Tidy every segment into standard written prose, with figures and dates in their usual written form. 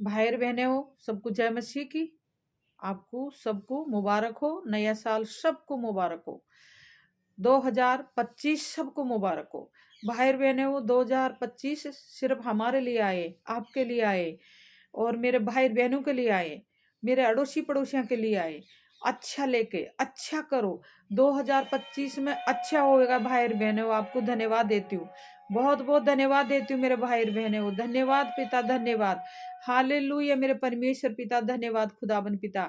भाई और बहनें हो, सबको जय मसीह की। आपको सबको मुबारक हो, नया साल सबको मुबारक हो। 2025 सबको मुबारक हो। भाई और बहनें हो, 2025 सिर्फ हमारे लिए आए, आपके लिए आए और मेरे भाई बहनों के लिए आए, मेरे अड़ोसी पड़ोसियों के लिए आए। अच्छा लेके अच्छा करो। 2025 में अच्छा होएगा। भाई और बहनों, आपको धन्यवाद देती हूँ, बहुत बहुत धन्यवाद देती हूँ मेरे भाई और बहनों। धन्यवाद पिता, धन्यवाद। हालेलुया मेरे परमेश्वर पिता, धन्यवाद खुदावन पिता।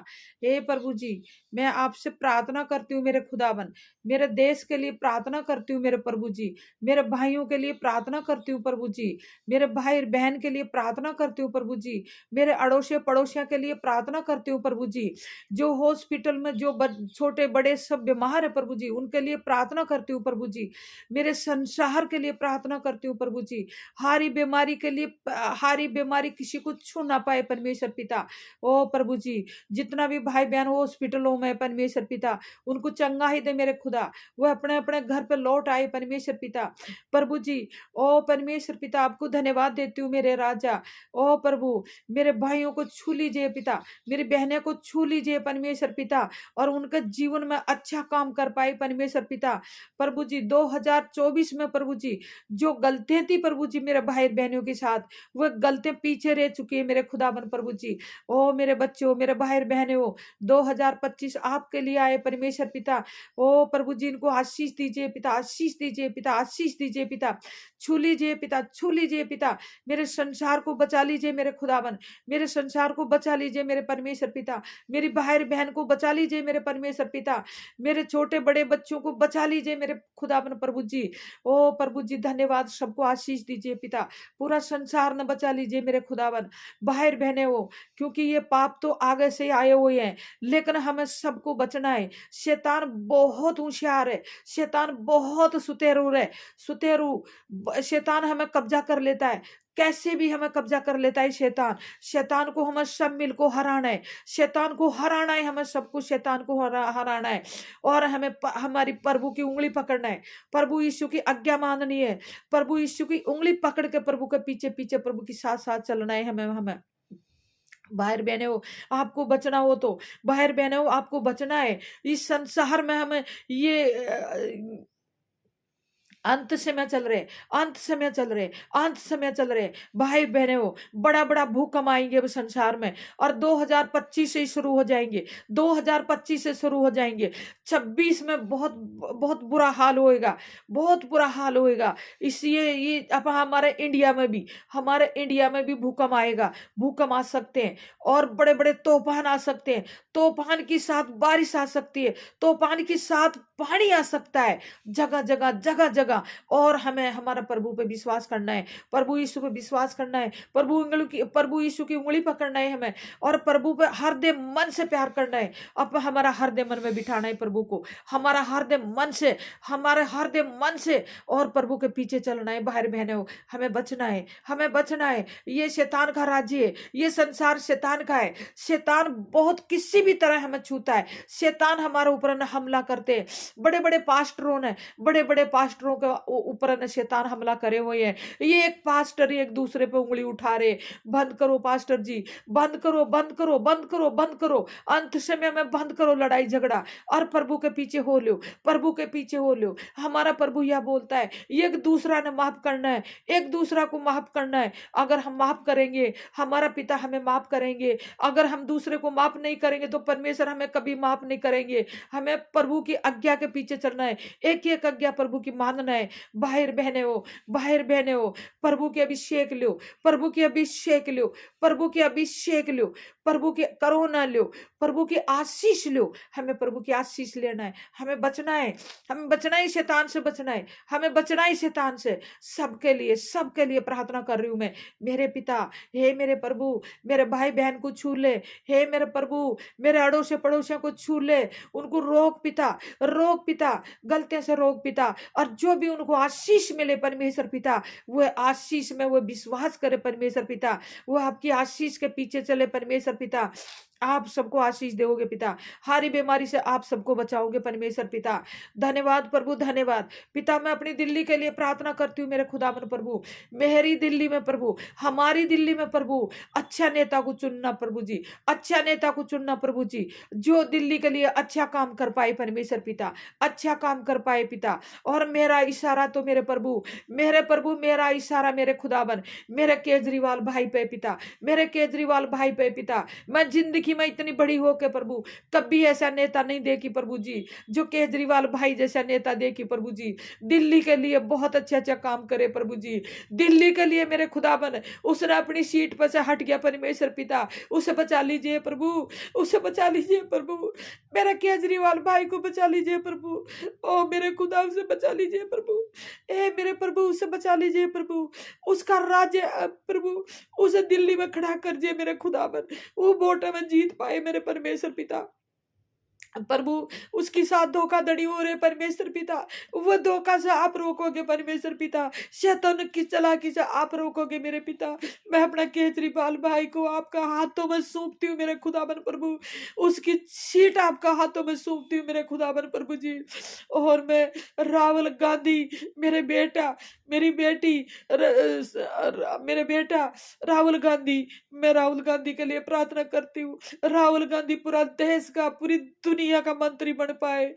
हे प्रभु जी, मैं आपसे प्रार्थना करती हूँ मेरे खुदावन, मेरे देश के लिए प्रार्थना करती हूँ मेरे प्रभु जी, मेरे भाइयों के लिए प्रार्थना करती हूँ प्रभु जी, मेरे भाई बहन के लिए प्रार्थना करती हूँ प्रभु जी, मेरे अड़ोसियों पड़ोसियों के लिए प्रार्थना करती हूँ प्रभु जी, जो हॉस्पिटल में जो छोटे बड़े सब बीमार है प्रभु जी, उनके लिए प्रार्थना करती हूँ प्रभु जी, मेरे संसार के लिए प्रार्थना करती हूँ प्रभु जी। हारी बीमारी के लिए, हारी बीमारी किसी को छू ना पाए परमेश्वर पिता। ओ प्रभु जी, जितना भी भाई बहन हॉस्पिटलों में परमेश्वर पिता, उनको चंगा ही दे मेरे खुदा, वो अपने अपने घर पे लौट आए परमेश्वर पिता। प्रभु जी, ओ परमेश्वर पिता, आपको धन्यवाद देती हूँ मेरे राजा। ओ प्रभु, मेरे भाइयों को छू लीजिए पिता, मेरी बहनें को छू लीजिए परमेश्वर पिता, और उनके जीवन में अच्छा काम कर पाए परमेश्वर पिता। प्रभु जी, 2024 में प्रभु जी, जो गलतियां थी प्रभु जी मेरे भाई बहनों के साथ, वो गलतियां पीछे रह चुकी है मेरे खुदाबंद प्रभु जी। ओ मेरे बच्चों, मेरे भाई बहनों, 2025 आपके लिए आए परमेश्वर पिता। ओ प्रभु जी, इनको आशीष दीजिए पिता, आशीष दीजिए पिता, आशीष दीजिए पिता। छू लीजिए पिता, छू लीजिए पिता। मेरे संसार को बचा लीजिए मेरे खुदावन, मेरे संसार को बचा लीजिए मेरे परमेश्वर पिता। मेरी भाई बहन को बचा लीजिए मेरे परमेश्वर पिता। मेरे छोटे बड़े बच्चों को बचा लीजिए मेरे खुदावन प्रभु जी। ओ प्रभु जी, धन्यवाद। सबको आशीष दीजिए पिता, पूरा संसार न बचा लीजिए मेरे खुदावन। भाई बहने हो, क्योंकि ये पाप तो आगे से आए हुए हैं, लेकिन हमें सबको बचना है। शैतान बहुत होशियार है, शैतान बहुत सुतेरू है, सुतेरू। शैतान हमें कब्जा कर लेता है, कैसे भी हमें कब्जा कर लेता है शैतान। शैतान को हमें सब मिल को हराना है, शैतान को हराना है, हमें सबको शैतान को हराना है। और हमें हमारी प्रभु की उंगली पकड़ना है, प्रभु यीशु की आज्ञा माननी है, प्रभु यीशु की उंगली पकड़ के प्रभु के पीछे पीछे प्रभु के साथ साथ चलना है। हमें हमें भाई बहने हो, आपको बचना हो तो, भाई बहने हो, आपको बचना है। इस संसार में हमें ये अंत समय चल रहे, अंत समय चल रहे, अंत समय चल रहे। भाई बहने हो, बड़ा बड़ा भूकंप आएंगे संसार में, और 2025 से शुरू हो जाएंगे, 2025 से शुरू हो जाएंगे। 26 में बहुत बहुत बुरा हाल होएगा, बहुत बुरा हाल होएगा। इसलिए ये अब हमारे इंडिया में भी, हमारे इंडिया में भी भूकंप आएगा, भूकंप आ सकते हैं, और बड़े बड़े तूफान आ सकते हैं, तूफान के साथ बारिश आ सकती है, तूफान के साथ पानी आ सकता है, जगह जगह जगह जगह। और हमें हमारा प्रभु पे विश्वास करना है, प्रभु यीशु पे विश्वास करना है, प्रभु यीशु की उंगली पकड़ना है हमें, और प्रभु पे हृदय मन से प्यार करना है। अब हमारा हृदय मन में बिठाना है प्रभु को, हमारा हृदय मन से, हमारे हृदय मन से, और प्रभु के पीछे चलना है। भाई बहनों, हमें बचना है, हमें बचना है। ये शैतान का राज्य है, ये संसार शैतान का है। शैतान बहुत किसी भी तरह हमें छूता है, शैतान हमारे ऊपर हमला करते हैं। बड़े बड़े पास्टरों ने, बड़े बड़े पास्टरों के ऊपर ने शैतान हमला करे हुए हैं। ये एक पास्टर एक दूसरे पे उंगली उठा रहे, बंद करो पास्टर जी, बंद करो, बंद करो, बंद करो, बंद करो। अंत समय में बंद करो लड़ाई झगड़ा, और प्रभु के पीछे हो लो, प्रभु के पीछे हो लो। हमारा प्रभु यह बोलता है, एक दूसरा ने माफ करना है, एक दूसरा को माफ करना है। अगर हम माफ करेंगे, हमारा पिता हमें माफ करेंगे। अगर हम दूसरे को माफ नहीं करेंगे तो परमेश्वर हमें कभी माफ नहीं करेंगे। हमें प्रभु की आज्ञा के पीछे चलना है, एक एक आज्ञा प्रभु की मानना है। भाई बहने हो, भाई बहने हो, प्रभु के अभिषेक लो, प्रभु के अभिषेक लो, प्रभु के अभिषेक लो, प्रभु के करुणा लो, प्रभु की आशीष लो। हमें प्रभु की आशीष लेना है, हमें बचना है, हमें बचना ही, शैतान से बचना है, हमें बचना ही शैतान से। सबके लिए, सबके लिए प्रार्थना कर रही हूं मैं मेरे पिता। हे मेरे प्रभु, मेरे भाई बहन को छू ले, हे मेरे प्रभु, मेरे अड़ोसी पड़ोसियों को छू ले, उनको रोक पिता, रोक पिता, गलतियों से रोक पिता। और जो भी उनको आशीष मिले परमेश्वर पिता, वह आशीष में वो विश्वास करे परमेश्वर पिता, वो आपकी आशीष के पीछे चले परमेश्वर पिता। आप सबको आशीष दोगे पिता। हर बीमारी से आप सबको बचाओगे परमेश्वर पिता। धन्यवाद प्रभु, धन्यवाद पिता। मैं अपनी दिल्ली के लिए प्रार्थना करती हूँ मेरे खुदावन प्रभु। मेरी दिल्ली में प्रभु, हमारी दिल्ली में प्रभु, अच्छा नेता को चुनना प्रभु जी, अच्छा नेता को चुनना प्रभु जी, जो दिल्ली के लिए अच्छा काम कर पाए परमेश्वर पिता, अच्छा काम कर पाए पिता। और मेरा इशारा तो मेरे प्रभु, मेरा इशारा मेरे खुदावन, मेरे केजरीवाल भाई पे पिता, मेरे केजरीवाल भाई पे पिता। मैं जिंदगी मैं इतनी बड़ी हो के प्रभु कभी ऐसा नेता नहीं देखी प्रभु जी, जो केजरीवाल भाई जैसा नेता देखी प्रभु जी। दिल्ली के लिए बहुत अच्छा अच्छा काम करे प्रभु जी। दिल्ली के लिए मेरे खुदाबन, उसने अपनी सीट पर से हट गया परमेश्वर पिता, उसे बचा लीजिए प्रभु, उसे बचा लीजिए प्रभु। मेरा केजरीवाल भाई को बचा लीजिए प्रभु। ओ मेरे खुदा, उसे बचा लीजिए प्रभु। ए मेरे प्रभु, उसे बचा लीजिए प्रभु। उसका राज्य प्रभु, उसे दिल्ली में खड़ा कर दिए मेरे खुदाबन, वो वोट में जीत पाए मेरे परमेश्वर पिता। प्रभु उसके साथ धोखाधड़ी हो रहे परमेश्वर पिता, वो धोखा से आप रोकोगे परमेश्वर पिता, शैतान की चालाकी से आप रोकोगे मेरे पिता। मैं अपना केजरीवाल भाई को आपका हाथों में सौंपती हूँ मेरे खुदाबन प्रभु, उसकी सीट आपका हाथों में सौंपती हूँ मेरे खुदाबन प्रभु जी। और मैं राहुल गांधी, मेरे बेटा, मेरी बेटी, मेरे बेटा राहुल गांधी, मैं राहुल गांधी के लिए प्रार्थना करती हूँ। राहुल गांधी पूरा देश का, पूरी दुनिया का मंत्री बन पाए,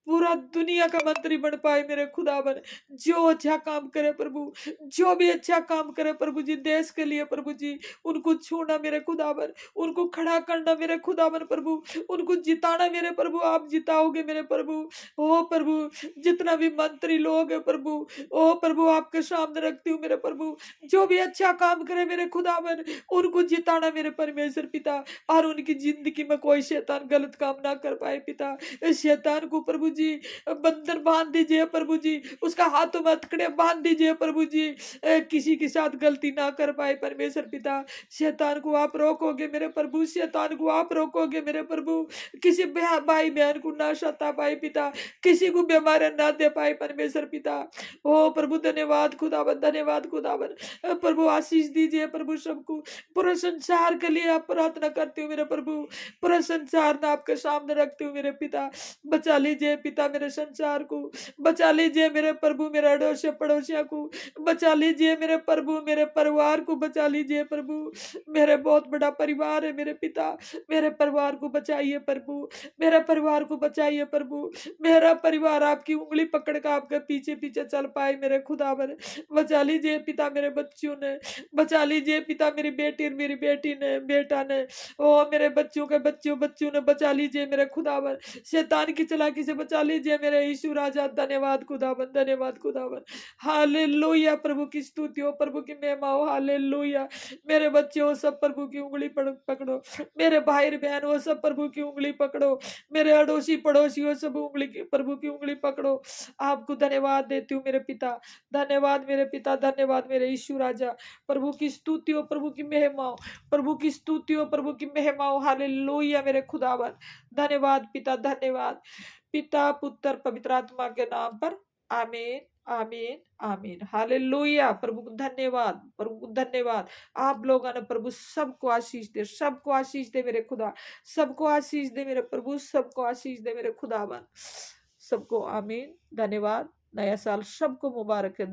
पूरा दुनिया का मंत्री बन पाए मेरे खुदावन। जो अच्छा काम करे प्रभु, जो भी अच्छा काम करे प्रभु जी देश के लिए प्रभु जी, उनको छूना मेरे खुदावन, उनको खड़ा करना मेरे खुदावन प्रभु, उनको जिताना मेरे प्रभु, आप जिताओगे मेरे प्रभु। ओ प्रभु, जितना भी मंत्री लोग है प्रभु, ओ प्रभु आपके सामने रखती हूँ मेरे प्रभु, जो भी अच्छा काम करे मेरे खुदावन, उनको जिताना मेरे परमेश्वर पिता, और उनकी जिंदगी में कोई शैतान गलत काम ना कर पाए पिता। इस शैतान को प्रभु जी बंधन बांध दीजिए प्रभु जी, उसका हाथों में हथकड़े बांध दीजिए प्रभु जी, किसी के साथ गलती ना कर पाए परमेश्वर पिता। शैतान को आप रोकोगे मेरे प्रभु, शैतान को आप रोकोगे मेरे प्रभु, किसी भाई बहन को ना सता पाए पिता, किसी को बीमारी ना दे पाए परमेश्वर पिता। ओ प्रभु धन्यवाद खुदावन, धन्यवाद खुदावन। प्रभु आशीष दीजिए प्रभु सबको। पूरे संसार के लिए आप प्रार्थना करती हूँ मेरे प्रभु, पूरा संसार ना आपके सामने रखती हूँ मेरे पिता। बचा लीजिए पिता मेरे संसार को, बचा लीजिए मेरे प्रभु, मेरे अड़ोसी पड़ोसियों को बचा लीजिए मेरे प्रभु, मेरे परिवार को बचा लीजिए प्रभु। मेरे बहुत बड़ा परिवार है मेरे पिता, मेरे परिवार को बचाइए प्रभु, मेरे परिवार को बचाइए प्रभु। मेरा परिवार आपकी उंगली पकड़ कर आपके पीछे पीछे चल पाए मेरे खुदावन। बचा लीजिए पिता मेरे बच्चों ने, बचा लीजिए पिता मेरी बेटी, मेरी बेटी ने, बेटा ने, ओ मेरे बच्चों के बच्चों ने बचा लीजिए मेरे खुदावन। शैतान की चालाकी से बचा लीजिए मेरे यीशु राजा। धन्यवाद खुदावन, धन्यवाद खुदावन। हालेलुया, प्रभु की स्तुति हो, प्रभु की महिमा हो। हालेलुया। मेरे बच्चे हो सब प्रभु की उंगली पकड़ो, मेरे भाई बहन हो सब प्रभु की उंगली पकड़ो, मेरे अड़ोसी पड़ोसी हो सब उंगली की, प्रभु की उंगली पकड़ो। आपको धन्यवाद देती हूँ मेरे पिता, धन्यवाद मेरे पिता, धन्यवाद मेरे यीशु राजा। प्रभु की स्तुति हो, प्रभु की महिमा हो, प्रभु की स्तुति हो, प्रभु की महिमा हो। हालेलुया मेरे खुदावन। धन्यवाद पिता, धन्यवाद पिता, पुत्र, पवित्र आत्मा के नाम पर। आमीन, आमीन, आमीन। हालेलुया। प्रभु को धन्यवाद, प्रभु को धन्यवाद। आप लोगों ने प्रभु सबको आशीष दे, सबको आशीष दे मेरे खुदा, सबको आशीष दे मेरे प्रभु, सबको आशीष दे मेरे खुदावन, सबको आमीन। धन्यवाद। नया साल सबको मुबारक है।